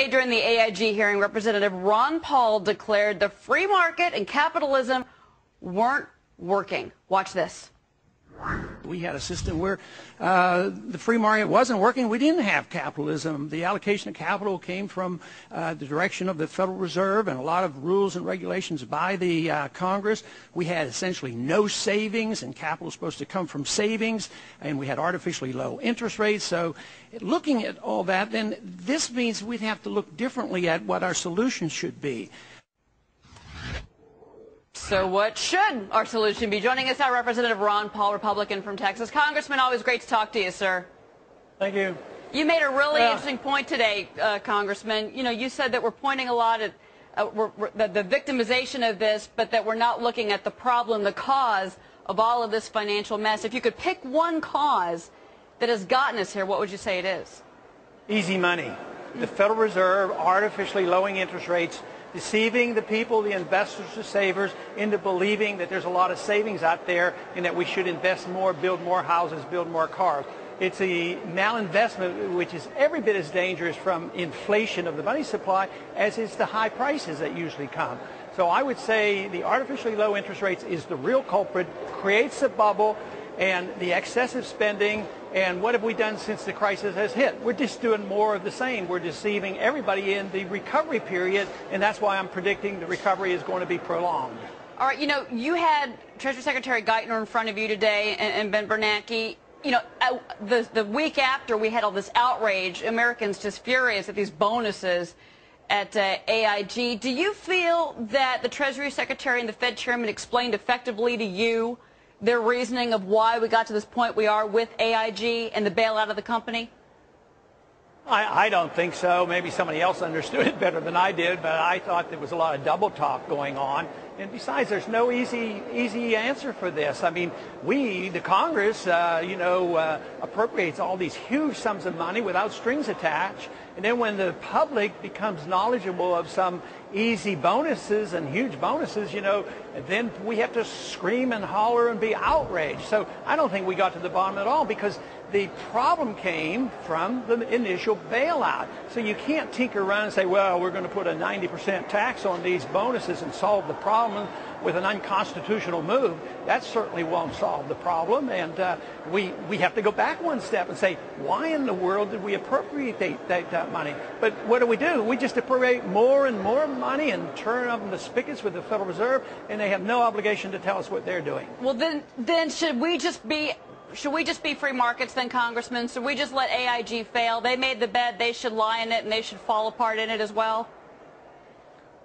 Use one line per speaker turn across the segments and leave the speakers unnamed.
During the AIG hearing, Representative Ron Paul declared the free market and capitalism weren't working. Watch this.
We had a system where the free market wasn't working. We didn't have capitalism. The allocation of capital came from the direction of the Federal Reserve and a lot of rules and regulations by the Congress. We had essentially no savings, and capital was supposed to come from savings, and we had artificially low interest rates. So looking at all that, then this means we'd have to look differently at what our solutions should be.
So what should our solution be? Joining us now, Representative Ron Paul, Republican from Texas. Congressman, always great to talk to you, sir.
Thank you.
You made a really interesting point today, Congressman. You know, you said that we're pointing a lot at the victimization of this, but that we're not looking at the problem, the cause of all of this financial mess. If you could pick one cause that has gotten us here, what would you say it is?
Easy money. The Federal Reserve artificially lowering interest rates, deceiving the people, the investors, the savers, into believing that there's a lot of savings out there and that we should invest more, build more houses, build more cars. It's a malinvestment which is every bit as dangerous from inflation of the money supply as is the high prices that usually come. So I would say the artificially low interest rates is the real culprit, creates a bubble, and the excessive spending. And what have we done since the crisis has hit? We're just doing more of the same. We're deceiving everybody in the recovery period, and that's why I'm predicting the recovery is going to be prolonged.
All right, you know, you had Treasury Secretary Geithner in front of you today and Ben Bernanke. You know, the week after we had all this outrage, Americans just furious at these bonuses at AIG. Do you feel that the Treasury Secretary and the Fed Chairman explained effectively to you their reasoning of why we got to this point we are with AIG and the bailout of the company?
I don't think so. Maybe somebody else understood it better than I did, but I thought there was a lot of double talk going on. And besides, there's no easy answer for this. I mean, the Congress, appropriates all these huge sums of money without strings attached. And then when the public becomes knowledgeable of some easy bonuses and huge bonuses, then we have to scream and holler and be outraged. So I don't think we got to the bottom at all, because the problem came from the initial bailout. So you can't tinker around and say, well, we're going to put a 90% tax on these bonuses and solve the problem with an unconstitutional move. That certainly won't solve the problem. And we have to go back one step and say, why in the world did we appropriate that money? But what do? We just appropriate more and more money and turn up the spigots with the Federal Reserve, and they have no obligation to tell us what they're doing.
Well, then should we just be free markets then, Congressman? Should we just let AIG fail? They made the bed, they should lie in it, and they should fall apart in it as well?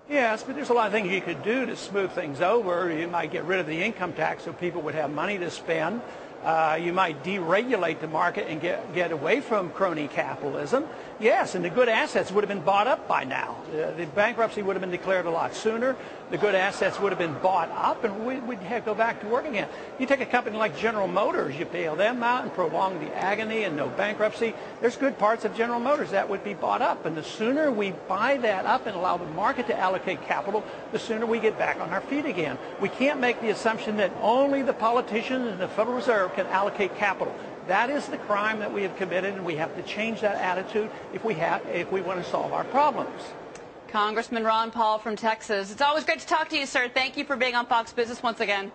Yes, but there's a lot of things you could do to smooth things over. You might get rid of the income tax so people would have money to spend. You might deregulate the market and get away from crony capitalism. Yes, and the good assets would have been bought up by now. The bankruptcy would have been declared a lot sooner. The good assets would have been bought up, and we'd have to go back to work again. You take a company like General Motors, you bail them out and prolong the agony and no bankruptcy. There's good parts of General Motors that would be bought up, and the sooner we buy that up and allow the market to allocate capital, the sooner we get back on our feet again. We can't make the assumption that only the politicians and the Federal Reserve can allocate capital. That is the crime that we have committed, and we have to change that attitude if we want to solve our problems.
Congressman Ron Paul from Texas. It's always great to talk to you, sir. Thank you for being on Fox Business once again.